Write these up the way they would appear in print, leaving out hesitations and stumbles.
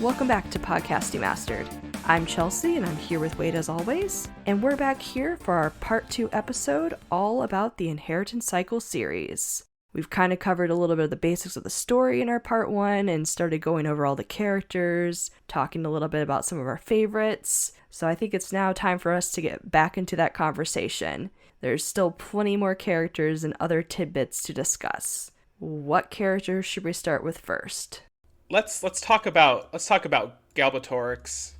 Welcome back to Podcast Demastered. I'm Chelsea, and I'm here with Wade as always, and we're back here for our Part 2 episode all about the Inheritance Cycle series. We've kind of covered a little bit of the basics of the story in our Part 1 and started going over all the characters, talking a little bit about some of our favorites, so I think it's now time for us to get back into that conversation. There's still plenty more characters and other tidbits to discuss. What character should we start with first? Let's talk about Galbatorix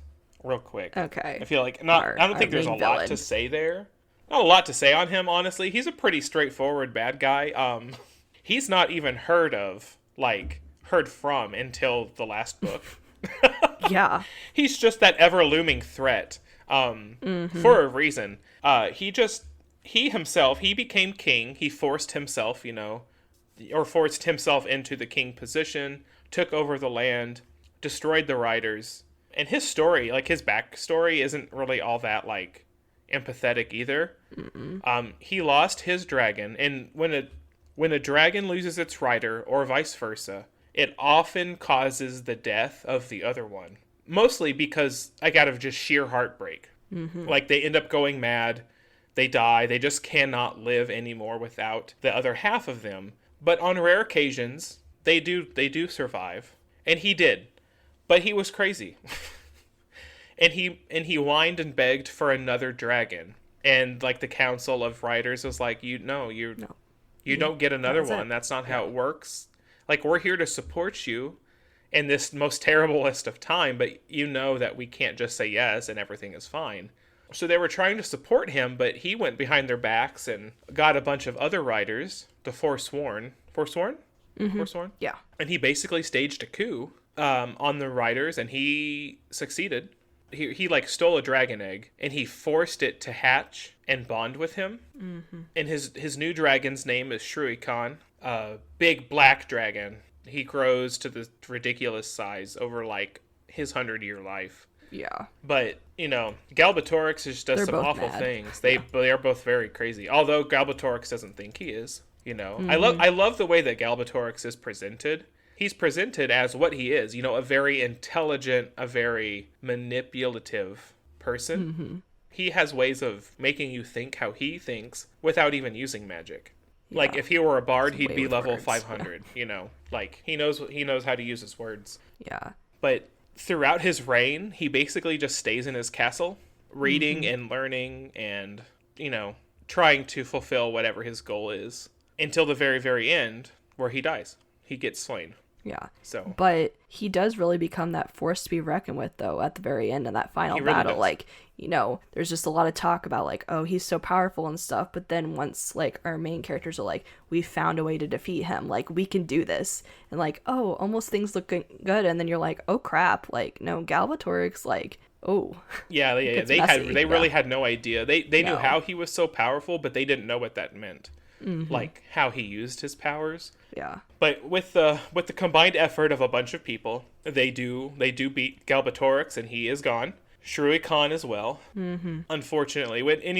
real quick. Okay. I feel like I don't think there's a lot to say there. Not a lot to say on him, honestly. He's a pretty straightforward bad guy. He's not even heard from until the last book. Yeah. He's just that ever looming threat. For a reason. He himself became king. He forced himself, forced himself into the king position, took over the land, destroyed the riders. And his story, his backstory, isn't really all that, empathetic either. He lost his dragon, and when a dragon loses its rider, or vice versa, it often causes the death of the other one. Mostly because, out of just sheer heartbreak. They end up going mad, they die, they just cannot live anymore without the other half of them. But on rare occasions, they do survive. And he did. But he was crazy. and he whined and begged for another dragon. And the council of riders was like, you don't get another one. That's not how it works. We're here to support you in this most terriblest of time, but you know that we can't just say yes and everything is fine. So they were trying to support him, but he went behind their backs and got a bunch of other riders, the Forsworn. Forsworn? Mm-hmm. Forsworn? Yeah. And he basically staged a coup on the riders, and he succeeded. He stole a dragon egg, and he forced it to hatch and bond with him. And his new dragon's name is Shruikan, a big black dragon. He grows to the ridiculous size over his 100-year life. Yeah. But, Galbatorix just does some awful things. They are both very crazy. Although Galbatorix doesn't think he is, I love the way that Galbatorix is presented. He's presented as what he is, a very intelligent, a very manipulative person. He has ways of making you think how he thinks without even using magic. Yeah. If he were a bard, he'd be level 500, he knows how to use his words. Yeah. But throughout his reign, he basically just stays in his castle, reading and learning and, trying to fulfill whatever his goal is until the very, very end where he dies. He gets slain. Yeah. So, but he does really become that force to be reckoned with, though, at the very end of that final battle. Does. There's just a lot of talk about, oh, he's so powerful and stuff. But then once, our main characters are we found a way to defeat him. We can do this. And, oh, almost things look good. And then you're like, oh, crap. No, Galbatorix, oh. Yeah, they really had no idea. They knew how he was so powerful, but they didn't know what that meant. How he used his powers. Yeah. But with the combined effort of a bunch of people, they do beat Galbatorix, and he is gone. Shruikan as well. Unfortunately, and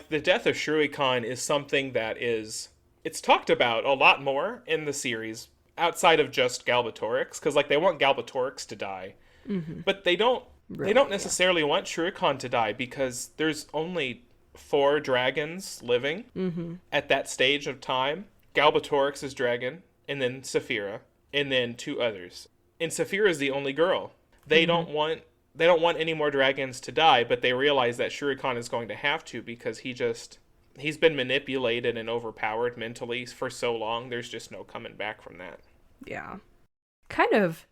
the death of Shruikan is something that it's talked about a lot more in the series outside of just Galbatorix, because they want Galbatorix to die, but they don't necessarily want Shruikan to die because there's only 4 dragons living at that stage of time. Galbatorix's dragon, and then Saphira, and then 2 others. And Saphira is the only girl. They don't want any more dragons to die, but they realize that Shruikan is going to have to because he's been manipulated and overpowered mentally for so long. There's just no coming back from that. Yeah. Kind of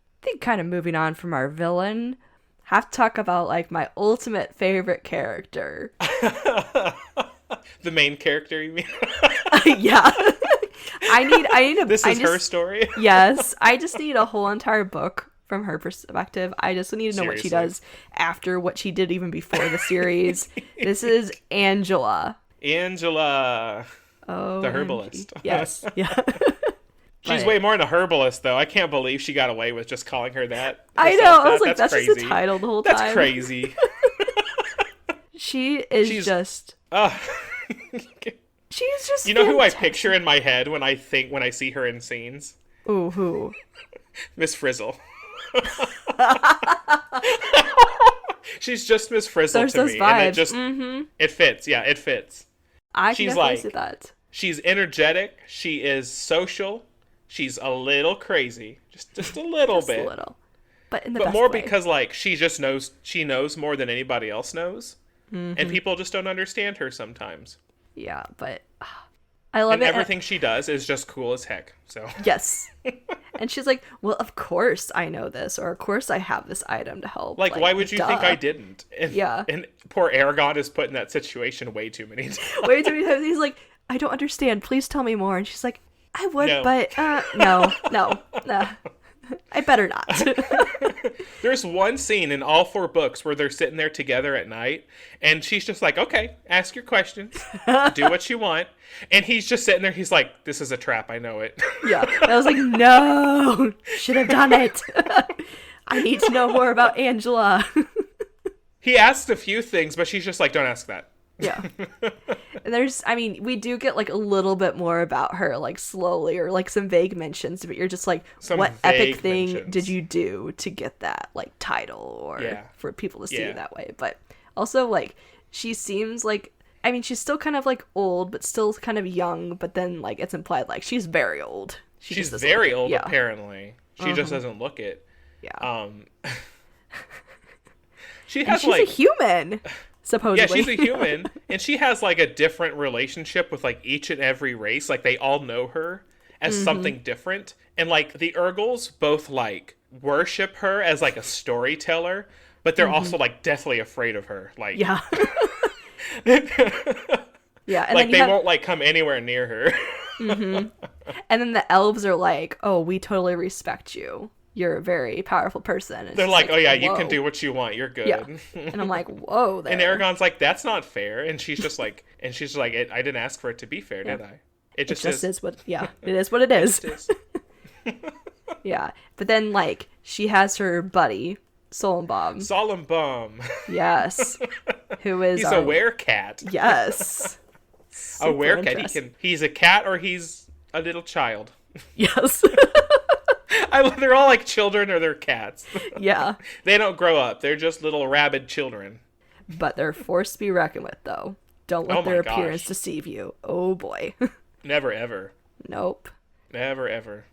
moving on from our villain, have to talk about my ultimate favorite character. The main character, you mean? Yeah. I need a. This is her story. Yes, I just need a whole entire book from her perspective. I just need to know what she does after what she did even before the series. This is Angela. Angela. Oh, the herbalist. Yes. Yeah. She's way more than a herbalist, though. I can't believe she got away with just calling her that. I know. I was like, that's just the title the whole time. That's crazy. She's just. She's just. You know fantastic. who I picture in my head when I see her in scenes? Ooh, who? Miss Frizzle. She's just Miss Frizzle There's to those me, vibes. and it just it fits. Yeah, it fits. I can She's definitely like see that. she's energetic. She is social. She's a little crazy, just a little Just bit, a little. But in the but best more way. because like she knows more than anybody else knows, and people just don't understand her sometimes. Yeah, but I love And it. everything she does is just cool as heck. So Yes. And she's like, well, of course I know this, or of course I have this item to help. like why would you think duh. I didn't? And, Yeah. And poor Eragon is put in that situation way too many times. Wait till he's like, I don't understand. Please tell me more. And she's like, I would, No. but no. I better not. There's one scene in all 4 books where they're sitting there together at night, and she's just like, okay, ask your questions, do what you want. And he's just sitting there, he's like, this is a trap, I know it. Yeah. And I was like, no, should have done it. I need to know more about Angela. He asked a few things, but she's just like, don't ask that. Yeah. And we do get like a little bit more about her, like slowly, or like some vague mentions, but you're just like, Some what vague epic thing mentions. did you do to get that like title, or Yeah. for people to see Yeah. you that way? But also, like, she seems like, she's still kind of like old, but still kind of young, but then like it's implied like she's very old. She She's just doesn't very look it. old, Yeah. apparently. She just doesn't look it. Yeah. She And has she's like a human, supposedly. Yeah, she's a human, and she has like a different relationship with like each and every race. Like they all know her as something different, and like the Urgles both like worship her as like a storyteller, but they're also like deathly afraid of her. Like Yeah. Yeah, and like then they you have, won't like come anywhere near her. and then the elves are like, "Oh, we totally respect you. You're a very powerful person." And They're she's like, oh yeah, you "Whoa." can do what you want. You're good. Yeah, and I'm like, "Whoa, there." And Aragon's like, that's not fair, and she's just like, I didn't ask for it to be fair, did I? It It just just is. is what. Yeah, it is what it is. It is. Yeah, but then like she has her buddy Solemn Bomb. Solemn Bum. Yes, who is He's a werecat. Yes. A Super werecat. He's a cat or he's a little child. Yes. They're all like children or they're cats. Yeah, They don't grow up. They're just little rabid children. but they're forced to be reckoned with, though. Don't let Oh my their appearance gosh. deceive you. Oh boy. Never ever. Nope. Never ever.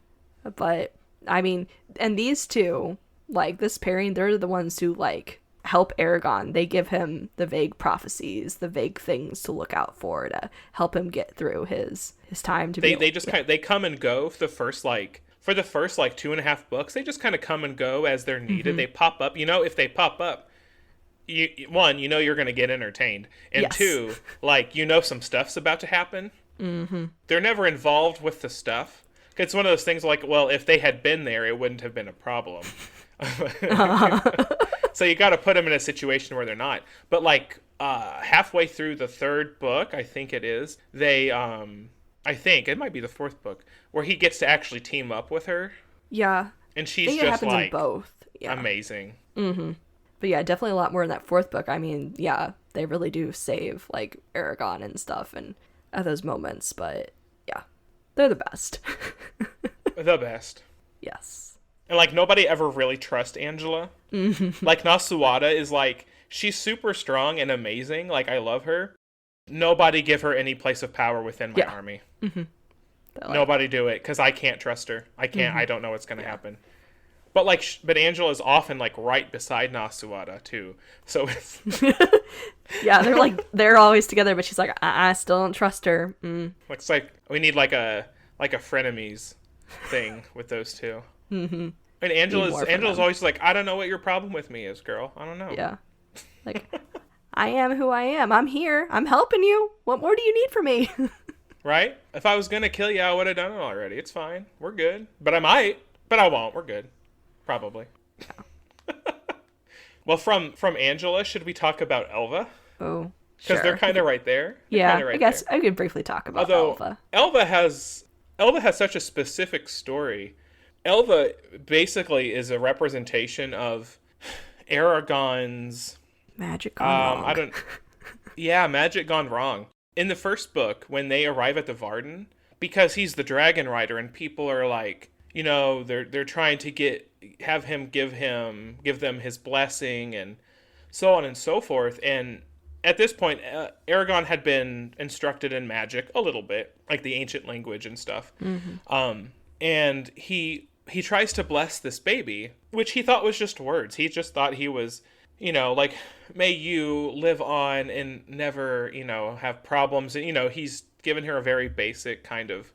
But and these two, like this pairing, they're the ones who like help Eragon. They give him the vague prophecies, the vague things to look out for to help him get through his time to be. They just kind of, they come and go for the first like 2.5 books. They just kind of come and go as they're needed. They pop up. If they pop up, you're going to get entertained, and Yes. 2, like some stuff's about to happen. Mm-hmm. They're never involved with the stuff. It's one of those things like, well, if they had been there, it wouldn't have been a problem. So you got to put them in a situation where they're not. But like halfway through the 3rd book, I think it is, I think it might be the 4th book where he gets to actually team up with her, Yeah. and I she's think it just happens like in both. Yeah. amazing. But yeah, definitely a lot more in that 4th book. Yeah, they really do save like Eragon and stuff and at those moments, but yeah. They're the best. The best. Yes. And like nobody ever really trusts Angela. Like Nasuwada is like, she's super strong and amazing. Like I love her. Nobody give her any place of power within my army. Nobody do it because I can't trust her. I can't. I don't know what's gonna happen. But like, but Angela is often like right beside Nasuwada too. So it's Yeah, they're always together, but she's like, I still don't trust her. it's like we need like a frenemies thing with those two. Mm-hmm. And Angela's always like, I don't know what your problem with me is, girl. I don't know. Yeah. Like, I am who I am. I'm here. I'm helping you. What more do you need from me? Right? If I was gonna kill you, I would have done it already. It's fine. We're good. But I might. But I won't. We're good. Probably. Yeah. Well, from Angela, should we talk about Elva? Oh, Because sure. they're kind of right there. Yeah, I guess I could briefly talk about Although Elva. Elva has such a specific story. Elva basically is a representation of Eragon's Magic gone wrong. magic gone wrong. In the first book, when they arrive at the Varden, because he's the dragon rider and people are like, they're trying to have him give them his blessing and so on and so forth. And at this point, Aragon had been instructed in magic a little bit, like the ancient language and stuff. And he tries to bless this baby, which he thought was just words. He just thought he was, like, may you live on and never, have problems. And, he's given her a very basic kind of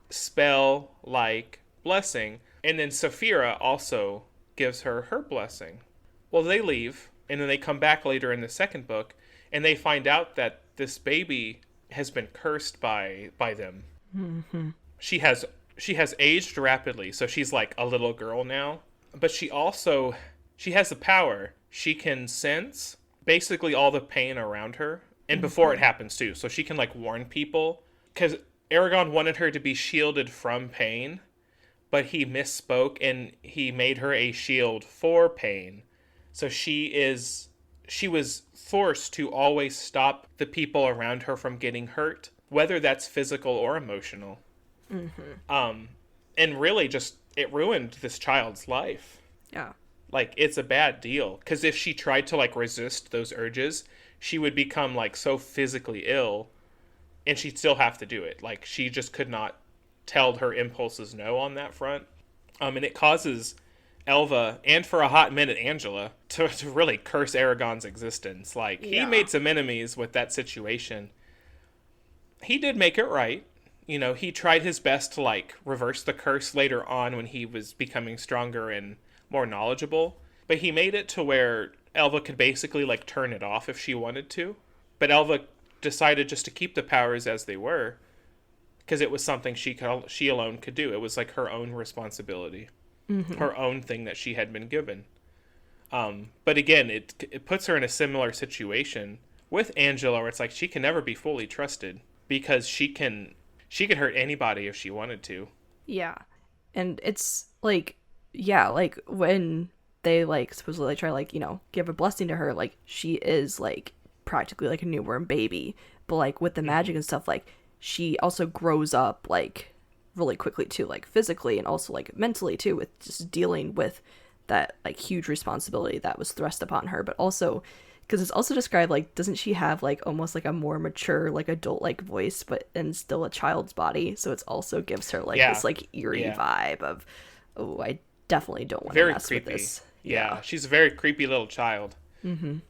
spell-like blessing. And then Saphira also gives her blessing. Well, they leave, and then they come back later in the second book, and they find out that this baby has been cursed by them. She has aged rapidly, so she's like a little girl now. But she has the power. She can sense basically all the pain around her, and before it happens too. So she can like warn people, because Eragon wanted her to be shielded from pain, but he misspoke and he made her a shield for pain. So she was forced to always stop the people around her from getting hurt, whether that's physical or emotional. And really just, it ruined this child's life. Yeah. Like, it's a bad deal. Because if she tried to, like, resist those urges, she would become, like, so physically ill, and she'd still have to do it. Like, she just could not tell her impulses no on that front. And it causes Elva, and for a hot minute Angela, to really curse Eragon's existence. Like, he made some enemies with that situation. He did make it right. He tried his best to, like, reverse the curse later on when he was becoming stronger and more knowledgeable. But he made it to where Elva could basically, like, turn it off if she wanted to. But Elva decided just to keep the powers as they were, because it was something she alone could do. It was, like, her own responsibility. Her own thing that she had been given. But again, it puts her in a similar situation with Angela, where it's like she can never be fully trusted, because she can hurt anybody if she wanted to. Yeah. And it's like, like when they like supposedly try like, give a blessing to her, like she is like practically like a newborn baby. But like with the magic and stuff, like she also grows up like really quickly too, like physically and also like mentally too, with just dealing with that like huge responsibility that was thrust upon her. But also because it's also described like, doesn't she have like almost like a more mature like adult like voice, but and still a child's body? So it's also gives her like this like eerie vibe of, oh, I definitely don't want to mess with this. Yeah, she's a very creepy little child. I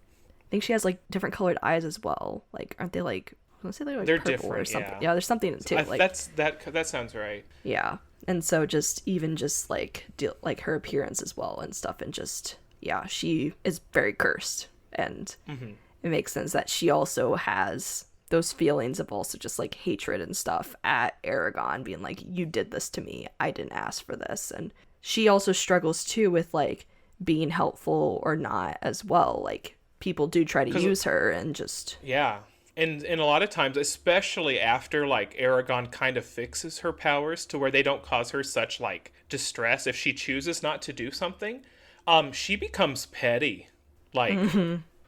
think she has like different colored eyes as well. Like, aren't they like, let's say they're like they're purple different, or something? Yeah, there's something too. Like that sounds right. Yeah, and so just even just like like her appearance as well and stuff, and just she is very cursed, and it makes sense that she also has those feelings of also just like hatred and stuff at Eragon, being like, you did this to me, I didn't ask for this. And she also struggles too with like being helpful or not as well. Like people do try to use her and just and a lot of times, especially after like Eragon kind of fixes her powers to where they don't cause her such like distress, if she chooses not to do something, she becomes petty. Like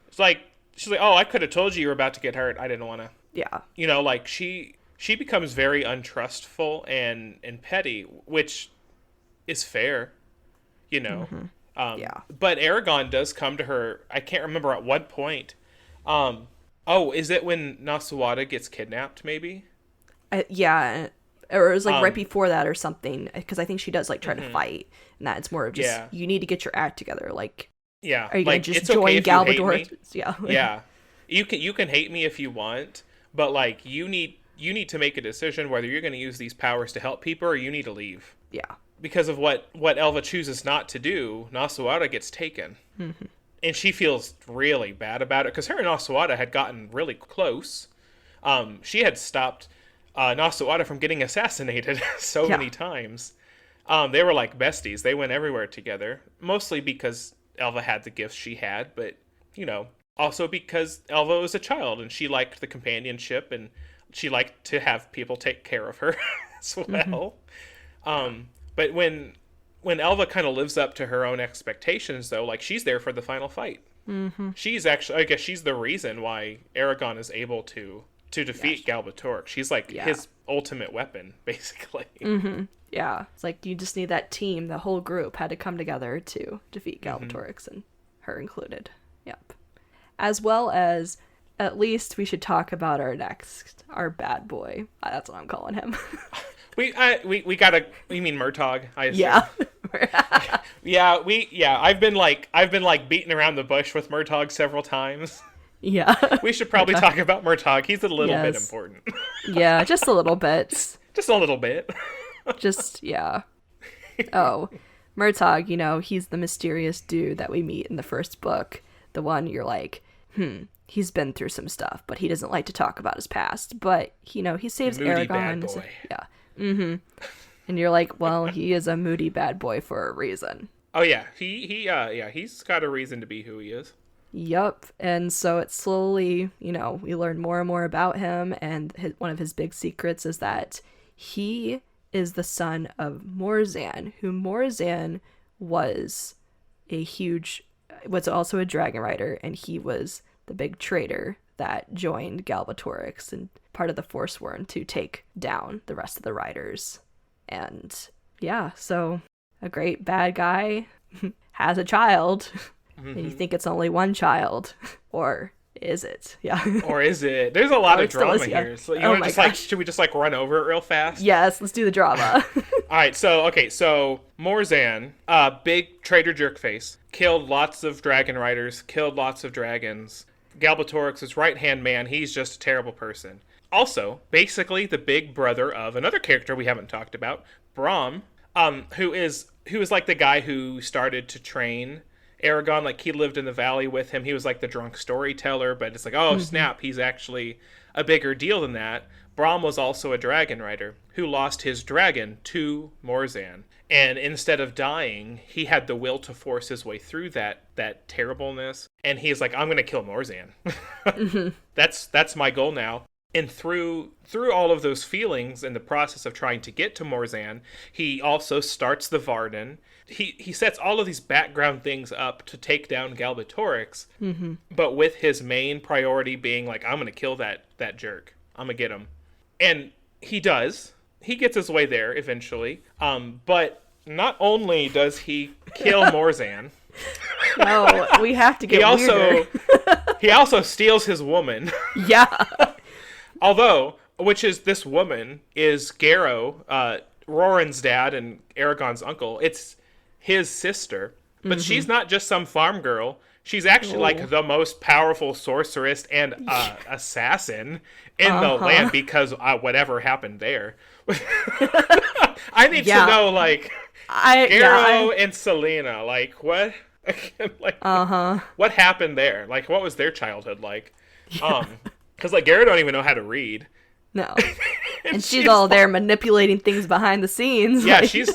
it's like she's like, oh, I could have told you were about to get hurt, I didn't want to. Like she becomes very untrustful and petty, which is fair, But Eragon does come to her, I can't remember at what point. Is it when Nasuwada gets kidnapped, maybe? Or it was like right before that or something, because I think she does like try to fight, and that it's more of just you need to get your act together. Like, are you gonna just join Galvador? Yeah, you can hate me if you want, but like you need to make a decision whether you're going to use these powers to help people or you need to leave. Yeah, because of what Elva chooses not to do, Nasuwada gets taken. And she feels really bad about it, because her and Nasuwada had gotten really close. She had stopped Nasuwada from getting assassinated many times. They were like besties. They went everywhere together, mostly because Elva had the gifts she had, but, also because Elva was a child and she liked the companionship and she liked to have people take care of her as well. But when Elva kind of lives up to her own expectations, though, like she's there for the final fight. She's actually, I guess she's the reason why Eragon is able to to defeat Galbatorix. She's like his ultimate weapon, basically. Yeah, it's like you just need that team. The whole group had to come together to defeat Galbatorix, and her included. Yep. As well as, at least we should talk about our bad boy. That's what I'm calling him. We gotta. You mean Murtaugh? I assume. Yeah. I've been like beating around the bush with Murtaugh several times. Yeah. We should probably talk about Murtaugh. He's a little bit important. Yeah, just a little bit. Just a little bit. Yeah. Oh, Murtaugh, he's the mysterious dude that we meet in the first book. The one you're like, he's been through some stuff, but he doesn't like to talk about his past. But, he saves moody Eragon. Bad boy. Yeah. And you're like, well, he is a moody bad boy for a reason. Oh, yeah. He's got a reason to be who he is. Yup. And so it's slowly, we learn more and more about him. And one of his big secrets is that he is the son of Morzan, who Morzan was also a dragon rider, and he was the big traitor that joined Galbatorix and part of the Forsworn to take down the rest of the riders. And yeah, so a great bad guy has a child, and you think it's only one child, or is it? Yeah. Or is it? There's a lot of drama here. So you want to should we just run over it real fast? Yes, let's do the drama. All right, so Morzan, big traitor jerkface, killed lots of dragon riders, killed lots of dragons. Galbatorix's right-hand man, he's just a terrible person. Also, basically the big brother of another character we haven't talked about, Braum, who is like the guy who started to train Eragon. Like, he lived in the valley with him. He was like the drunk storyteller, but it's like, oh, snap, he's actually a bigger deal than that. Braum was also a dragon rider who lost his dragon to Morzan. And instead of dying, he had the will to force his way through that terribleness. And he's like, I'm going to kill Morzan. That's my goal now. And through all of those feelings and the process of trying to get to Morzan, he also starts the Varden. He sets all of these background things up to take down Galbatorix, but with his main priority being like, I'm going to kill that jerk. I'm going to get him. And he does. He gets his way there eventually. But not only does he kill Morzan... No, we have to get weirder. He also steals his woman. Yeah. Although, this woman is Garrow, Roran's dad and Eragon's uncle. It's his sister, but she's not just some farm girl. She's actually like the most powerful sorceress and assassin in the land, because whatever happened there. I need to know, Garrow and Selena, what? What happened there? What was their childhood like? Because Garrow don't even know how to read. No. And she's all there manipulating things behind the scenes. Yeah, she's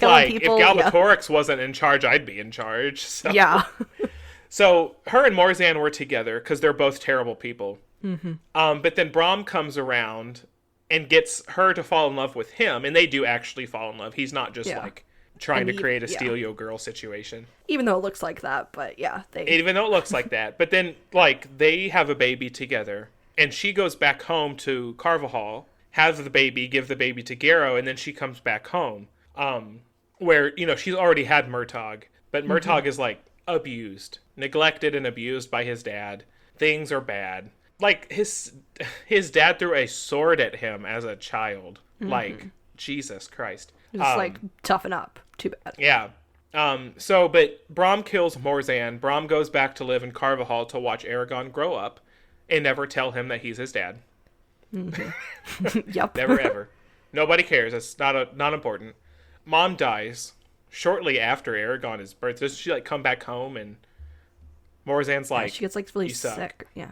like, people, if Galbatorix wasn't in charge, I'd be in charge. So. Yeah. So her and Morzan were together because they're both terrible people. But then Braum comes around and gets her to fall in love with him, and they do actually fall in love. He's not just trying to create a steal yo girl situation. Even though it looks like that, but yeah. Even though it looks like that. But then, they have a baby together, and she goes back home to Carvajal, has the baby, give the baby to Garrow, and then she comes back home, where, she's already had Murtaugh, but Murtaugh is, abused, neglected and abused by his dad. Things are bad. His dad threw a sword at him as a child. Jesus Christ. Just, toughen up. Too bad. Yeah. But Braum kills Morzan. Braum goes back to live in Carvajal to watch Eragon grow up and never tell him that he's his dad. Yep. Never, ever. Nobody cares. It's not important. Mom dies shortly after Eragon is birthed. Does she, come back home, and Morzan's she gets, really sick. Yeah.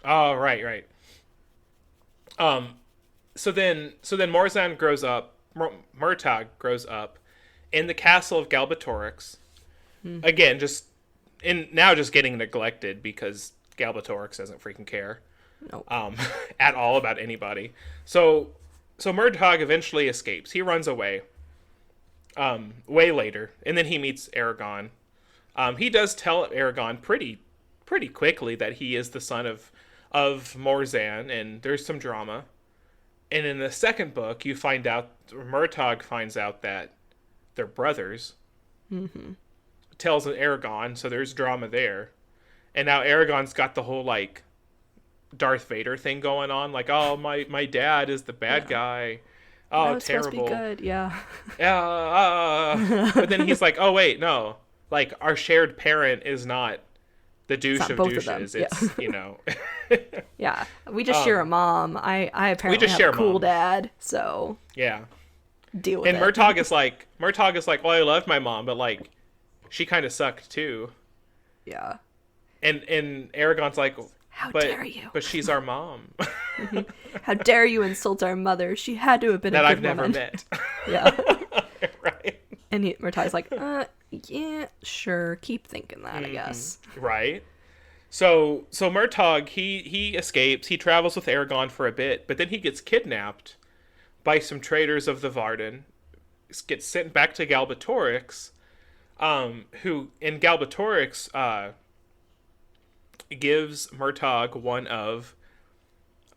Oh, right. So then Morzan grows up, Murtaugh grows up in the castle of Galbatorix. Again, just getting neglected because Galbatorix doesn't freaking care. Nope. At all about anybody. So Murtaugh eventually escapes. He runs away. Way later, and then he meets Eragon. He does tell Eragon pretty quickly that he is the son of of Morzan, and there's some drama. And in the second book, you find out, Murtagh finds out that they're brothers. Mm-hmm. Tells Eragon, so there's drama there. And now Eragon's got the whole, like, Darth Vader thing going on. Like, oh, my dad is the bad guy. Oh, it's terrible. Supposed to be good, yeah. But then he's like, oh, wait, no. Like, our shared parent is not the douche of douches. It's, you know. Yeah, we just share a mom. I apparently have a cool dad, so yeah, deal with it. And Murtagh is like, well, I loved my mom, but like, she kind of sucked too. Yeah. And Eragon's like, how dare you? But she's our mom. How dare you insult our mother? She had to have been that a good I've never woman. met. Yeah. Right. And Murtagh's like, yeah, sure, keep thinking that, I guess. Right. So Murtagh, he escapes. He travels with Eragon for a bit, but then he gets kidnapped by some traders of the Varden. Gets sent back to Galbatorix, who in Galbatorix gives Murtagh one of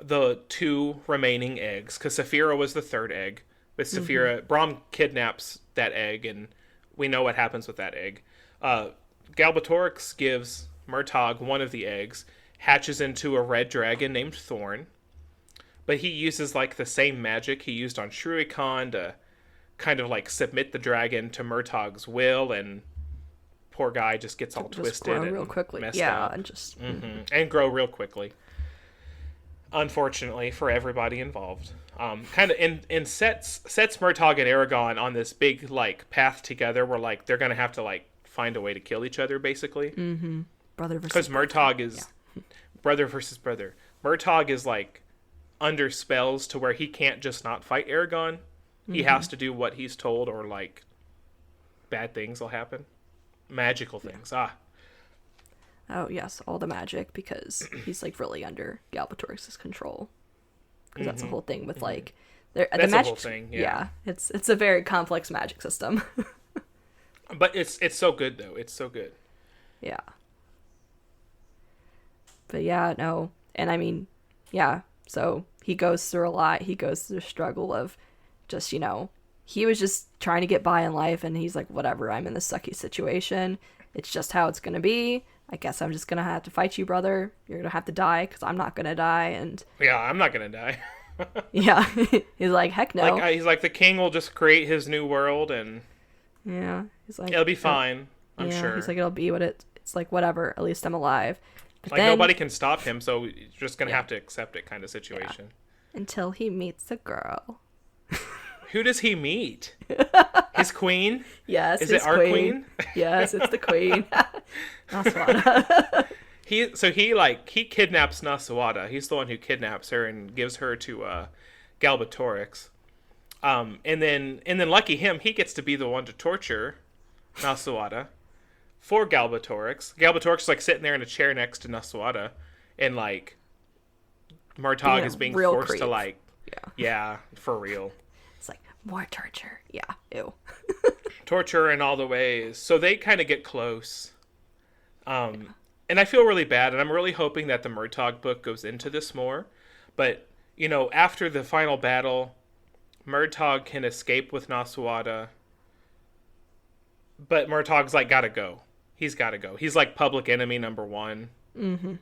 the 2 remaining eggs, because Saphira was the 3rd egg. But Saphira, Brahm kidnaps that egg, and we know what happens with that egg. Galbatorix gives Murtagh one of the eggs, hatches into a red dragon named Thorn, but he uses like the same magic he used on Shruikon to kind of like submit the dragon to Murtagh's will, and poor guy just gets all twisted and real quickly. Messed up. And just and grow real quickly. Unfortunately for everybody involved, kind of in sets Murtagh and Eragon on this big like path together, where like they're gonna have to like find a way to kill each other, basically. Brother versus because Murtagh is brother versus brother. Murtagh is like under spells to where he can't just not fight Eragon. He has to do what he's told, or like bad things will happen, magical things. Oh yes, all the magic, because he's like really under Galbatorix's control. Because that's the whole thing with like the magic. The whole thing. Yeah, it's a very complex magic system. But it's so good though. It's so good. Yeah. But yeah, no. And I mean, yeah, so he goes through a lot. He goes through the struggle of just, you know, he was just trying to get by in life, and he's like, whatever, I'm in this sucky situation. It's just how it's going to be. I guess I'm just going to have to fight you, brother. You're going to have to die because I'm not going to die. And yeah, I'm not going to die. Yeah. He's like, heck no. Like, he's like, the king will just create his new world, and yeah, he's like, it'll be fine. I'm sure. He's like, it'll be what it's like, whatever. At least I'm alive. But like, then, nobody can stop him, so you're just going to have to accept it kind of situation. Yeah. Until he meets a girl. Who does he meet? His queen? Yes. Is it our queen? Yes, it's the queen. Naswada. He kidnaps Naswada. He's the one who kidnaps her and gives her to Galbatorix. And then lucky him, he gets to be the one to torture Naswada for Galbatorix. Galbatorix is like sitting there in a chair next to Naswada, and like Murtagh is being forced to like for real. It's like, more torture. Yeah, ew. Torture in all the ways. So they kind of get close. And I feel really bad, and I'm really hoping that the Murtagh book goes into this more. But, you know, after the final battle, Murtagh can escape with Naswada. But Murtagh's like, gotta go. He's gotta go. He's like public enemy number 1. Mm-hmm.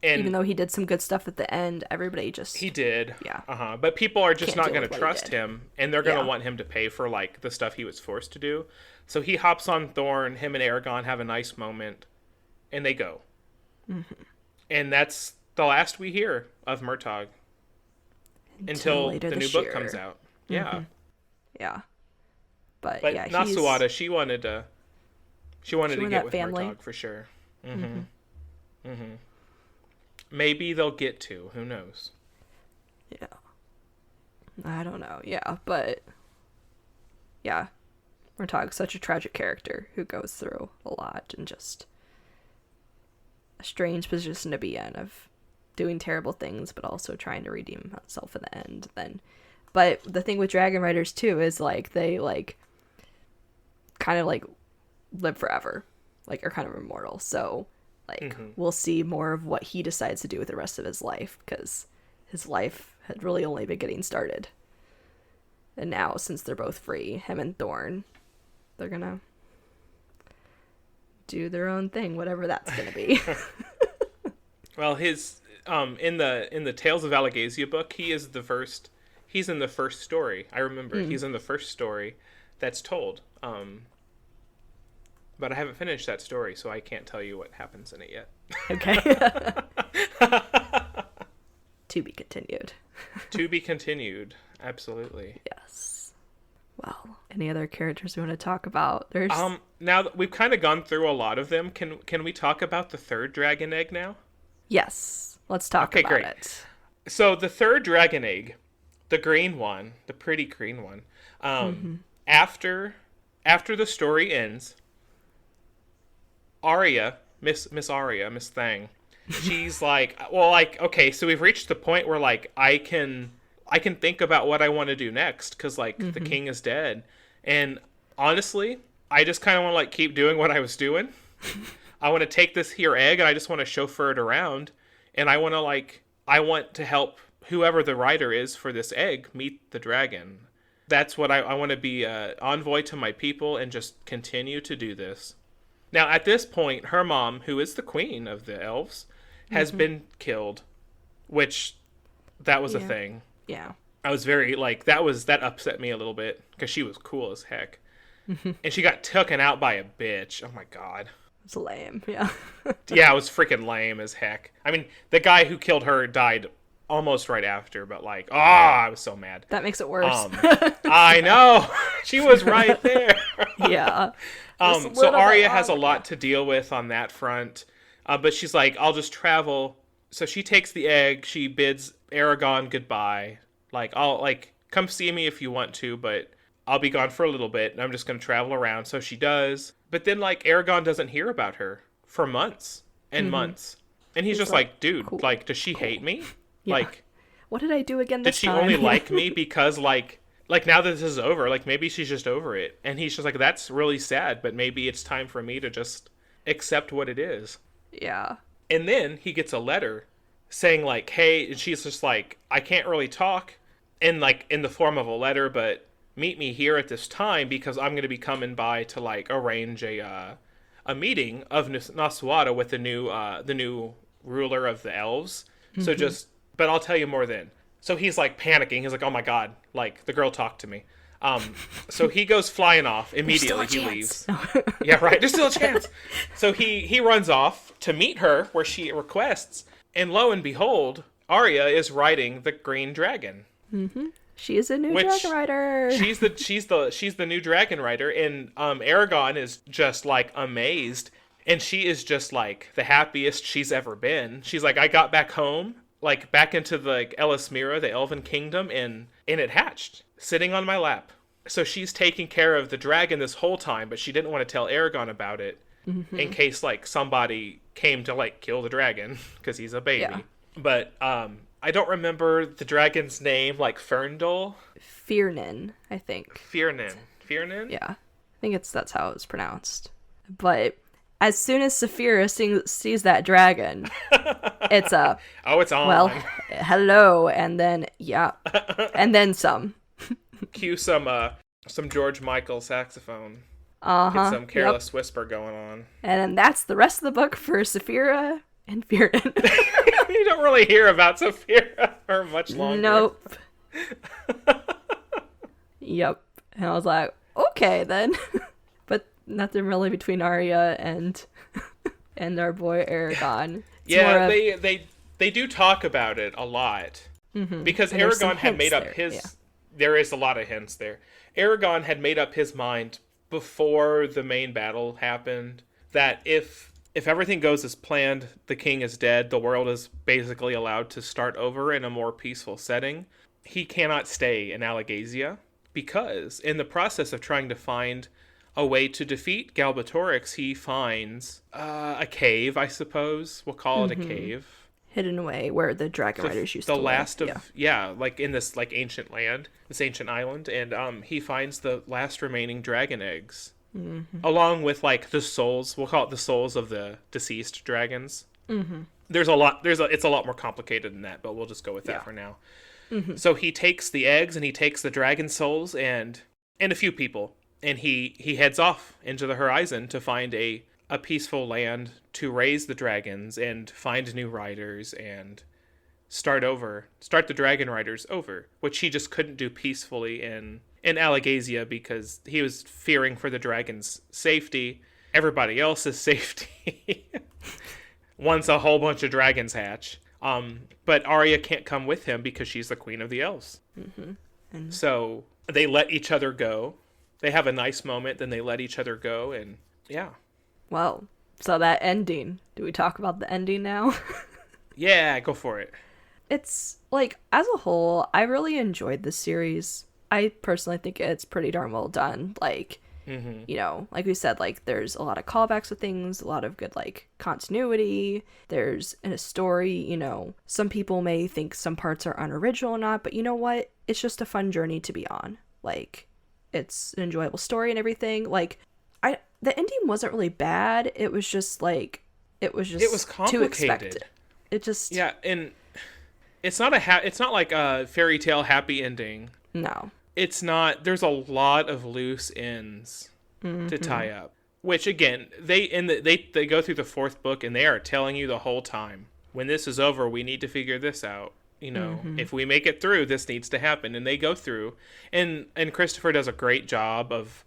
And even though he did some good stuff at the end, everybody just... He did. Yeah. But people are just not going to what trust him, and they're going to want him to pay for, like, the stuff he was forced to do. So he hops on Thorn, him and Eragon have a nice moment, and they go. Mm-hmm. And that's the last we hear of Murtagh. Until the new book comes out. Mm-hmm. Yeah. Yeah. But yeah, Naswada, she wanted to get with family. Murtagh, for sure. Mm-hmm. Mm-hmm. Maybe they'll get to. Who knows? Yeah. I don't know. Yeah, but... Yeah. Murtagh's such a tragic character who goes through a lot, and just... a strange position to be in, of doing terrible things, but also trying to redeem himself in the end. But the thing with Dragon Riders, too, is, like, they, like... kind of, like, live forever. Like, are kind of immortal. So... Like, we'll see more of what he decides to do with the rest of his life, because his life had really only been getting started. And now, since they're both free, him and Thorn, they're gonna do their own thing, whatever that's gonna be. Well, his in the Tales of Alagasia book, he's in the first story. I remember he's in the first story that's told. But I haven't finished that story, so I can't tell you what happens in it yet. Okay. To be continued. To be continued. Absolutely. Yes. Well, any other characters we want to talk about? There's now that we've kind of gone through a lot of them, can we talk about the third dragon egg now? Yes. Let's talk about great. it. So the third dragon egg, the green one, the pretty green one, after the story ends, Arya, Miss Thang, she's like, well, like, okay, so we've reached the point where, like, I can think about what I want to do next, because, like, the king is dead. And honestly, I just kind of want to, like, keep doing what I was doing. I want to take this here egg, and I just want to chauffeur it around. And I want to help whoever the rider is for this egg meet the dragon. That's what I want to be an envoy to my people and just continue to do this. Now, at this point, her mom, who is the queen of the elves, has been killed, which that was a thing. Yeah. I was very, like, that upset me a little bit, because she was cool as heck. And she got taken out by a bitch. Oh my god. It's lame, yeah. Yeah, it was freaking lame as heck. I mean, the guy who killed her died almost right after, but, like, I was so mad. That makes it worse. I know. She was right there. Yeah. So Arya has a lot to deal with on that front, but she's like, I'll just travel. So she takes the egg. She bids Eragon goodbye. Like, I'll, like, come see me if you want to, but I'll be gone for a little bit, and I'm just going to travel around. So she does. But then, like, Eragon doesn't hear about her for months and months. And he's just like, dude, cool. Like, does she hate me? Yeah. Like, what did I do again this time? Did she only like me because, like, now that this is over, like, maybe she's just over it. And he's just like, that's really sad, but maybe it's time for me to just accept what it is. Yeah. And then he gets a letter saying, like, hey, and she's just like, I can't really talk in the form of a letter, but meet me here at this time, because I'm going to be coming by to, like, arrange a meeting of Nasuada with the new ruler of the elves. So but I'll tell you more then. So he's, like, panicking. He's like, oh my god, like, the girl talked to me. So he goes flying off immediately. He leaves. Yeah, right. There's still a chance. So he runs off to meet her where she requests, and lo and behold, Arya is riding the green dragon. She is a new dragon rider. She's the new dragon rider, and Eragon is just, like, amazed, and she is just, like, the happiest she's ever been. She's like, I got back home, like, back into the, like, Elismira, the Elven Kingdom, and it hatched, sitting on my lap. So she's taking care of the dragon this whole time, but she didn't want to tell Eragon about it in case, like, somebody came to, like, kill the dragon, because he's a baby. Yeah. But I don't remember the dragon's name, like Ferndul? Fiernan, I think. Fiernan? Yeah. I think that's how it's pronounced. But as soon as Saphira sees that dragon, it's a... Oh, it's on. Well, hello, and then, yeah. And then some. Cue some George Michael saxophone. Get some careless whisper going on. And then that's the rest of the book for Saphira and Fiernan. You don't really hear about Saphira for much longer. Nope. Yep. And I was like, okay then. But nothing really between Arya and our boy Eragon. It's they do talk about it a lot. Because and Eragon had made up his... Yeah. There is a lot of hints there. Eragon had made up his mind before the main battle happened that if everything goes as planned, the king is dead, the world is basically allowed to start over in a more peaceful setting. He cannot stay in Alagasia because in the process of trying to find a way to defeat Galbatorix, he finds a cave, I suppose. We'll call it a cave. Hidden away where the dragon riders used to live. The last of, like in this, like, ancient land, this ancient island, and he finds the last remaining dragon eggs. along with like the souls. We'll call it the souls of the deceased dragons. There's a lot. It's a lot more complicated than that, but we'll just go with that for now. So he takes the eggs and he takes the dragon souls and a few people, and he heads off into the horizon to find a peaceful land to raise the dragons and find new riders and start the dragon riders over, which he just couldn't do peacefully in Alagasia because he was fearing for the dragon's safety, everybody else's safety. Once a whole bunch of dragons hatch. But Arya can't come with him because she's the queen of the elves. So they let each other go. They have a nice moment, then they let each other go, and yeah. Well, so that ending. Do we talk about the ending now? Yeah, go for it. It's, like, as a whole, I really enjoyed this series. I personally think it's pretty darn well done. Like, you know, like we said, like, there's a lot of callbacks to things, a lot of good, like, continuity. There's a story, you know, some people may think some parts are unoriginal or not, but you know what? It's just a fun journey to be on. Like, it's an enjoyable story and everything. Like, the ending wasn't really bad. It was just, like, it was complicated. Too expected. It just... Yeah, and it's not it's not like a fairy tale happy ending. No. It's not. There's a lot of loose ends to tie up. Which again, they go through the fourth book and they are telling you the whole time, when this is over, we need to figure this out. You know, if we make it through, this needs to happen. And they go through, and Christopher does a great job of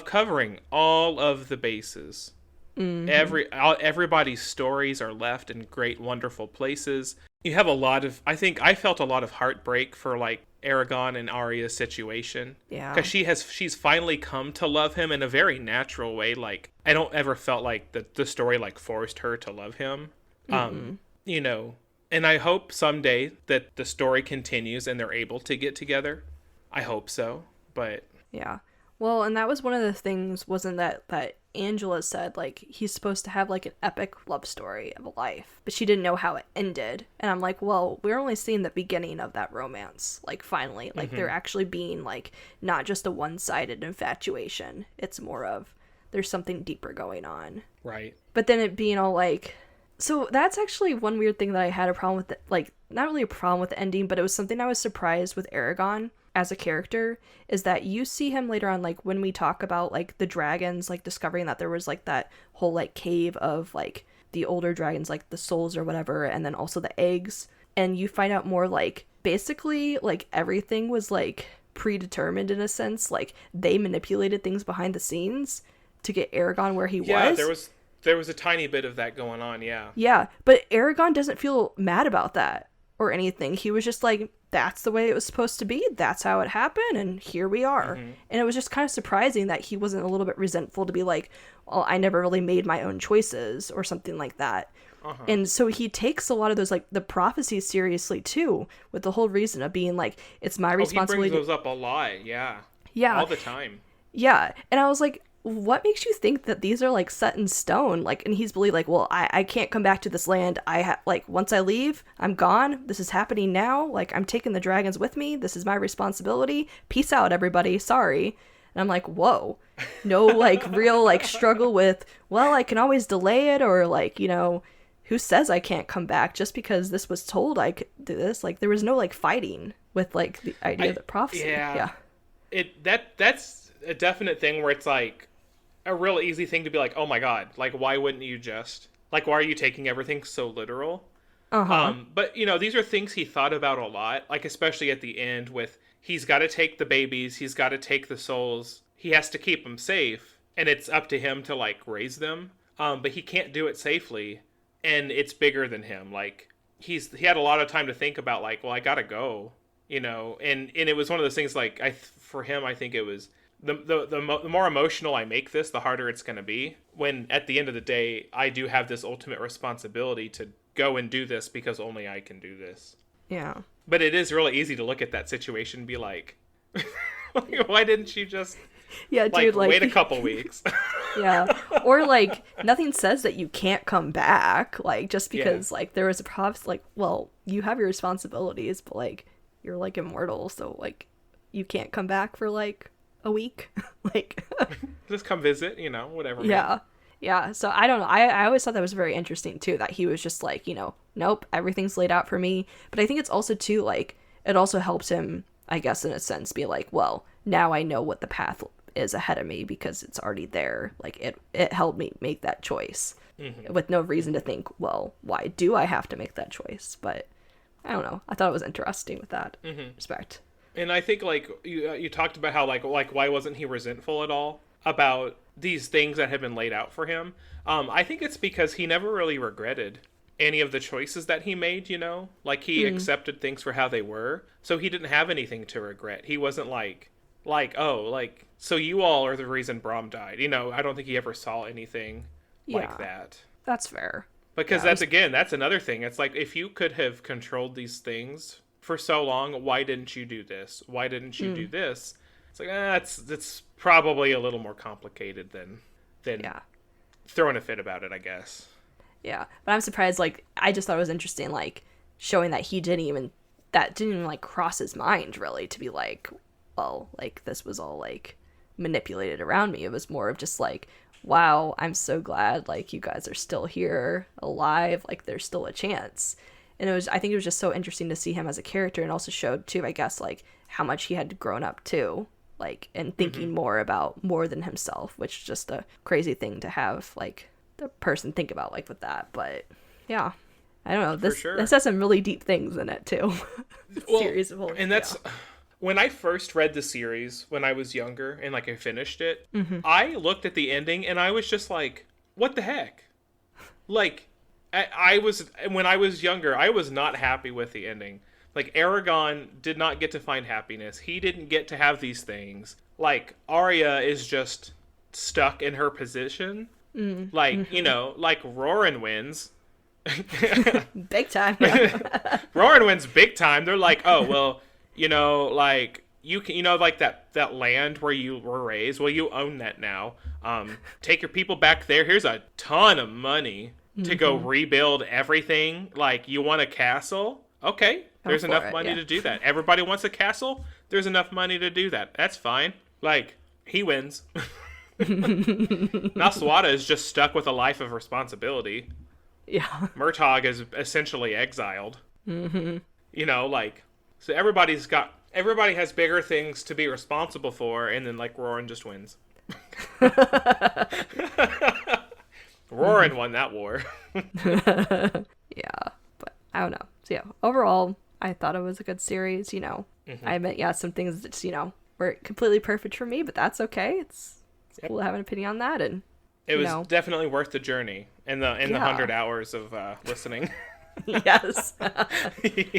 covering all of the bases. Everybody's stories are left in great, wonderful places. You have a lot of, I felt a lot of heartbreak for like Eragon and Arya's situation. Yeah. Because she's finally come to love him in a very natural way. Like, I don't ever felt like the story like forced her to love him. You know, and I hope someday that the story continues and they're able to get together. I hope so, but... Yeah. Well, and that was one of the things, wasn't that Angela said, like, he's supposed to have, like, an epic love story of a life, but she didn't know how it ended. And I'm like, well, we're only seeing the beginning of that romance, like, finally. Like, they're actually being, like, not just a one-sided infatuation. It's more of, there's something deeper going on. Right. But then it being all, like... So that's actually one weird thing that I had a problem with, like, not really a problem with the ending, but it was something I was surprised with Eragon as a character, is that you see him later on, like, when we talk about, like, the dragons, like, discovering that there was, like, that whole, like, cave of, like, the older dragons, like, the souls or whatever, and then also the eggs, and you find out more, like, basically, like, everything was, like, predetermined in a sense, like, they manipulated things behind the scenes to get Eragon where he was. Yeah, there was a tiny bit of that going on, yeah. Yeah, but Eragon doesn't feel mad about that or anything. He was just like, that's the way it was supposed to be. That's how it happened, and here we are. And it was just kind of surprising that he wasn't a little bit resentful to be like, well, I never really made my own choices or something like that. And so he takes a lot of those, like, the prophecies seriously, too, with the whole reason of being like, it's my responsibility. He brings those up a lot, yeah. Yeah. All the time. Yeah, and I was like, what makes you think that these are, like, set in stone? Like, and he's believed, like, well, I can't come back to this land. Like, once I leave, I'm gone. This is happening now. Like, I'm taking the dragons with me. This is my responsibility. Peace out, everybody. Sorry. And I'm like, whoa. No, like, real, like, struggle with, well, I can always delay it, or, like, you know, who says I can't come back just because this was told I could do this? Like, there was no, like, fighting with, like, the idea of the prophecy. Yeah. That's a definite thing where it's, like, a real easy thing to be like, oh my god, like, why wouldn't you just, like, why are you taking everything so literal? But, you know, these are things he thought about a lot, like, especially at the end with, he's got to take the babies, he's got to take the souls, he has to keep them safe, and it's up to him to, like, raise them, but he can't do it safely, and it's bigger than him. Like, he had a lot of time to think about, like, well, I gotta go, you know, and it was one of those things, like, for him, I think it was, the more emotional I make this, the harder it's going to be. When at the end of the day, I do have this ultimate responsibility to go and do this because only I can do this. Yeah. But it is really easy to look at that situation and be like, why didn't you just dude, like, wait a couple weeks? Yeah. Or, like, nothing says that you can't come back. Like, just because, like, there was a prophecy, like, well, you have your responsibilities, but, like, you're, like, immortal, so, like, you can't come back for, like, a week. Like, Just come visit, whatever. Man. yeah. Yeah, so I don't know. I always thought that was very interesting, too, that he was just like, nope, everything's laid out for me. But I think it's also, too, like, it also helps him, I guess, in a sense, be like, well, now I know what the path is ahead of me because it's already there. Like, it helped me make that choice with no reason to think, well, why do I have to make that choice? But I don't know. I thought it was interesting with that respect. And I think, like, you talked about how, like why wasn't he resentful at all about these things that had been laid out for him? I think it's because he never really regretted any of the choices that he made, Like, he accepted things for how they were, so he didn't have anything to regret. He wasn't like, oh, like, so you all are the reason Braum died. I don't think he ever saw anything like that. That's fair. Because that's another thing. It's like, if you could have controlled these things for so long, why didn't you do this? Why didn't you do this? It's like, it's probably a little more complicated than throwing a fit about it, I guess. Yeah, but I'm surprised, like, I just thought it was interesting, like, showing that that didn't even, like, cross his mind, really, to be like, well, like, this was all, like, manipulated around me. It was more of just, like, wow, I'm so glad, like, you guys are still here, alive, like, there's still a chance. And I think it was just so interesting to see him as a character, and also showed, too, I guess, like, how much he had grown up, too, like, and thinking more than himself, which is just a crazy thing to have, like, the person think about, like, with that. But yeah, I don't know, this has some really deep things in it, too. Series of and that's when I first read the series when I was younger and, like, I finished it, I looked at the ending and I was just like, what the heck? Like, when I was younger, I was not happy with the ending. Like, Eragon did not get to find happiness. He didn't get to have these things. Like, Arya is just stuck in her position. Like, like, Roran wins. Big time. Roran wins big time. They're like, oh, well, like, you can, like, that land where you were raised, well, you own that now. Take your people back there. Here's a ton of money to go rebuild everything. Like, you want a castle? Okay, there's enough money to do that. Everybody wants a castle? There's enough money to do that. That's fine. Like, he wins. Now Swada is just stuck with a life of responsibility. Yeah. Murtagh is essentially exiled. Like, so everybody has bigger things to be responsible for, and then, like, Roran just wins. Roran won that war. Yeah, but I don't know. So yeah, overall, I thought it was a good series. I admit, some things that weren't completely perfect for me, but that's okay. It's cool to have an opinion on that, and it was definitely worth the journey and the 100 hours of listening. Yes.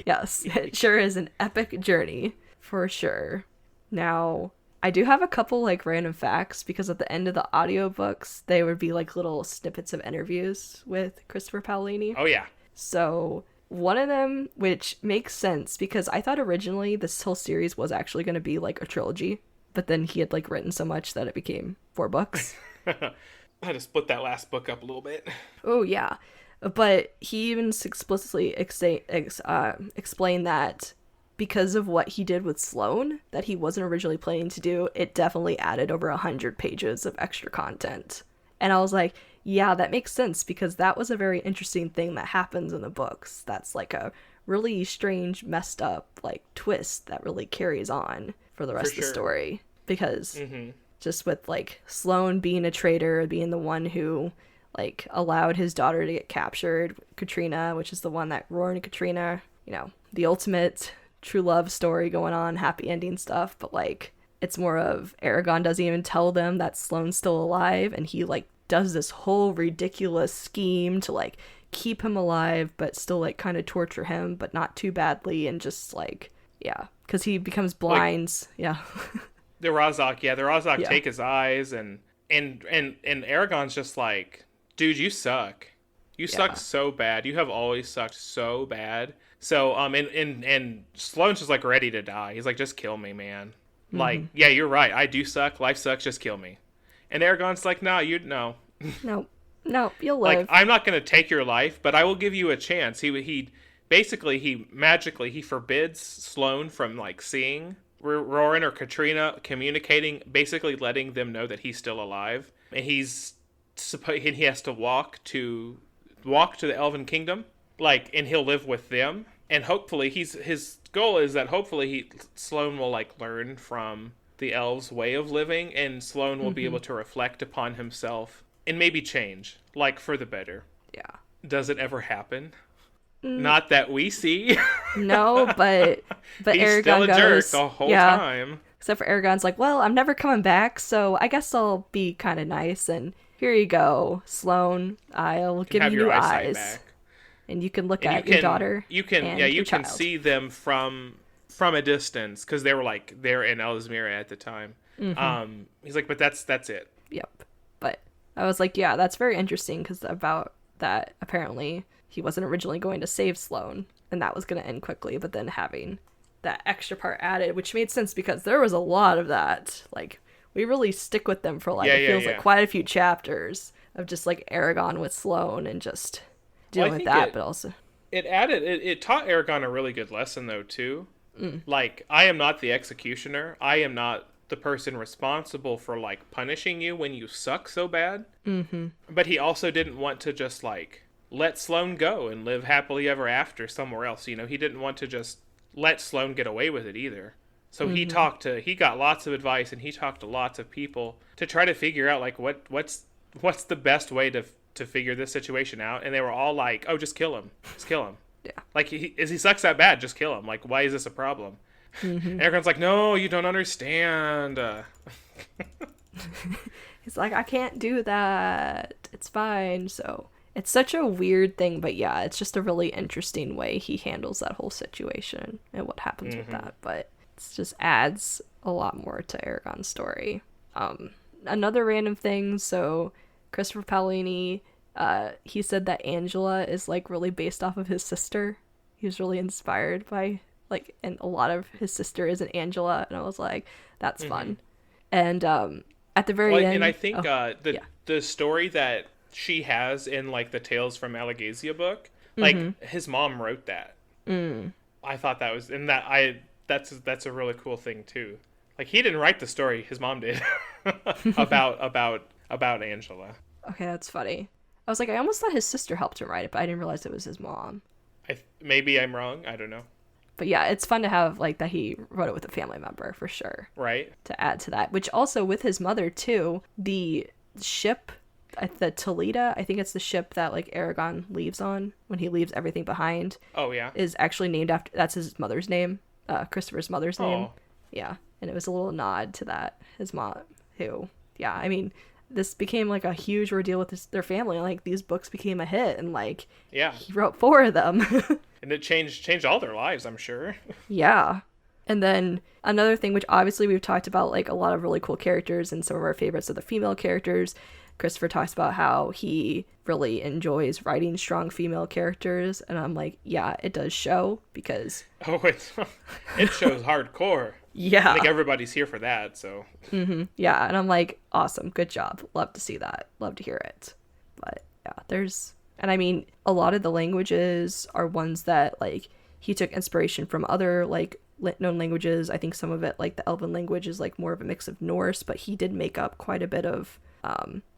Yes, it sure is an epic journey for sure. Now, I do have a couple, like, random facts, because at the end of the audiobooks, they would be, like, little snippets of interviews with Christopher Paolini. Oh, yeah. So, one of them, which makes sense, because I thought originally this whole series was actually going to be, like, a trilogy, but then he had, like, written so much that it became 4 books. I had to split that last book up a little bit. Oh, yeah. But he even explicitly explained that because of what he did with Sloane, that he wasn't originally planning to do, it definitely added over 100 pages of extra content. And I was like, yeah, that makes sense, because that was a very interesting thing that happens in the books. That's like a really strange, messed up, like, twist that really carries on for the rest of the story. Because just with, like, Sloane being a traitor, being the one who, like, allowed his daughter to get captured, Katrina, which is the one that Roran and Katrina, the ultimate true love story going on, happy ending stuff, but, like, it's more of Eragon doesn't even tell them that Sloane's still alive, and he, like, does this whole ridiculous scheme to, like, keep him alive, but still, like, kind of torture him, but not too badly, and just, like, yeah, because he becomes blind. Like, the Razak take his eyes, and Aragon's just like, dude, you suck. You suck so bad. You have always sucked so bad. So, and Sloane's just, like, ready to die. He's like, just kill me, man. Like, yeah, you're right. I do suck. Life sucks. Just kill me. And Aragon's like, no, no. No, you'll live. Like, I'm not going to take your life, but I will give you a chance. He magically, he forbids Sloane from, like, seeing Roran or Katrina communicating, basically letting them know that he's still alive, and he has to walk to the Elven Kingdom, like, and he'll live with them, and hopefully his goal is that hopefully Sloane will like learn from the elves' way of living, and Sloane will be able to reflect upon himself and maybe change, like, for the better. Yeah. Does it ever happen? Not that we see. No, but he's Eragon still a jerk goes, the whole yeah. time. Except for Aragon's like, well, I'm never coming back, so I guess I'll be kind of nice, and here you go, Sloane. I'll give you new eyes, back. and you can look at your daughter. You can, and yeah, your you can child. see them from a distance, because they were like they're in Ellesmere at the time. He's like, but that's it. Yep. But I was like, yeah, that's very interesting, because about that, apparently he wasn't originally going to save Sloane, and that was going to end quickly, but then having that extra part added, which made sense because there was a lot of that. Like, we really stick with them for like, it feels like quite a few chapters of just like Eragon with Sloane and just dealing with that, but also it taught Eragon a really good lesson though too. Like, I am not the executioner. I am not the person responsible for like punishing you when you suck so bad. But he also didn't want to just like let Sloane go and live happily ever after somewhere else. You know, he didn't want to just let Sloane get away with it either. So he got lots of advice, and he talked to lots of people to try to figure out like what's the best way to figure this situation out. And they were all like, oh, just kill him. Yeah. Like, he sucks that bad, just kill him. Like, why is this a problem? Eragon's like, no, you don't understand. he's like, I can't do that. It's fine. So it's such a weird thing, but yeah, it's just a really interesting way he handles that whole situation and what happens with that. But it just adds a lot more to Eragon's story. Another random thing, so Christopher Paolini, he said that Angela is like really based off of his sister. He was really inspired by like, and a lot of his sister is an Angela, and I was like, that's fun. And at the very end, and I think the story that she has in like the Tales from Alagasia book, like his mom wrote that. I thought that was, and that's a really cool thing too. Like, he didn't write the story, his mom did. about Angela. Okay, that's funny. I was like, I almost thought his sister helped him write it, but I didn't realize it was his mom. Maybe I'm wrong, I don't know. But yeah, it's fun to have like that he wrote it with a family member for sure. Right. To add to that, which also with his mother too, the ship, the Toledo, I think it's the ship that like Eragon leaves on when he leaves everything behind. Oh yeah. Is actually named after, that's his mother's name, Christopher's mother's name. Oh. Yeah, and it was a little nod to that, his mom, who, yeah, I mean, this became like a huge ordeal with their family. Like, these books became a hit, and like, yeah, he wrote 4 of them. And it changed all their lives, I'm sure. Yeah. And then another thing, which obviously we've talked about, like a lot of really cool characters, and some of our favorites are the female characters. Christopher talks about how he really enjoys writing strong female characters, and I'm like, yeah, it does show, because it shows hardcore. Yeah, I think everybody's here for that, so yeah, and I'm like, awesome, good job, love to see that, love to hear it. But yeah, and I mean, a lot of the languages are ones that like he took inspiration from other like known languages. I think some of it, like the Elven language, is like more of a mix of Norse, but he did make up quite a bit of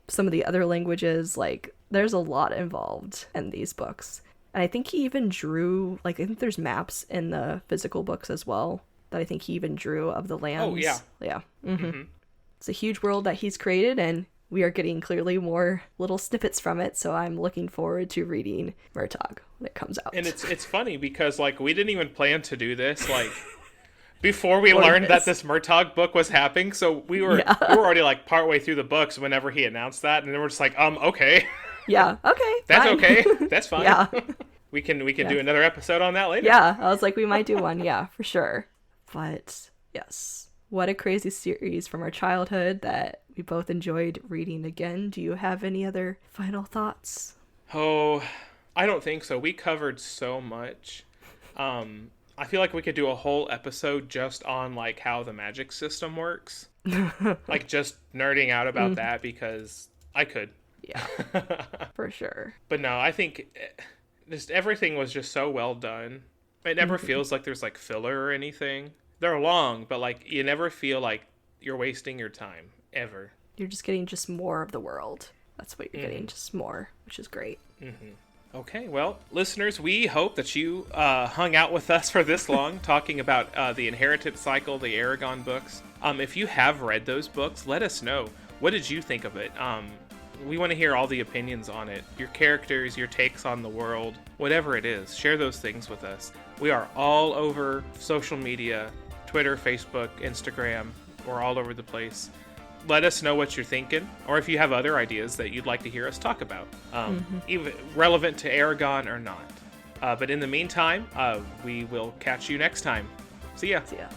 some of the other languages. Like, there's a lot involved in these books, and I think he even drew, like, I think there's maps in the physical books as well that I think he even drew of the lands. Oh yeah. It's a huge world that he's created, and we are getting clearly more little snippets from it, so I'm looking forward to reading Murtagh when it comes out. And it's funny because like we didn't even plan to do this like before we learned that this Murtagh book was happening, so we were already like partway through the books whenever he announced that, and then we're just like, okay. Yeah, okay. That's fine. okay. That's fine. Yeah. we can do another episode on that later. Yeah, I was like, we might do one, yeah, for sure. But yes, what a crazy series from our childhood that we both enjoyed reading again. Do you have any other final thoughts? Oh, I don't think so. We covered so much. I feel like we could do a whole episode just on like how the magic system works. Like, just nerding out about that, because I could. Yeah, for sure. But no, I think just everything was just so well done. It never feels like there's like filler or anything. They're long, but like you never feel like you're wasting your time ever. You're just getting just more of the world. That's what you're getting, just more, which is great. Okay, well, listeners, we hope that you hung out with us for this long talking about the Inheritance Cycle, the Eragon books. If you have read those books, let us know. What did you think of it? We want to hear all the opinions on it, your characters, your takes on the world, whatever it is. Share those things with us. We are all over social media, Twitter, Facebook, Instagram. We're all over the place. Let us know what you're thinking, or if you have other ideas that you'd like to hear us talk about, even relevant to Eragon or not. But in the meantime, we will catch you next time. See ya. See ya.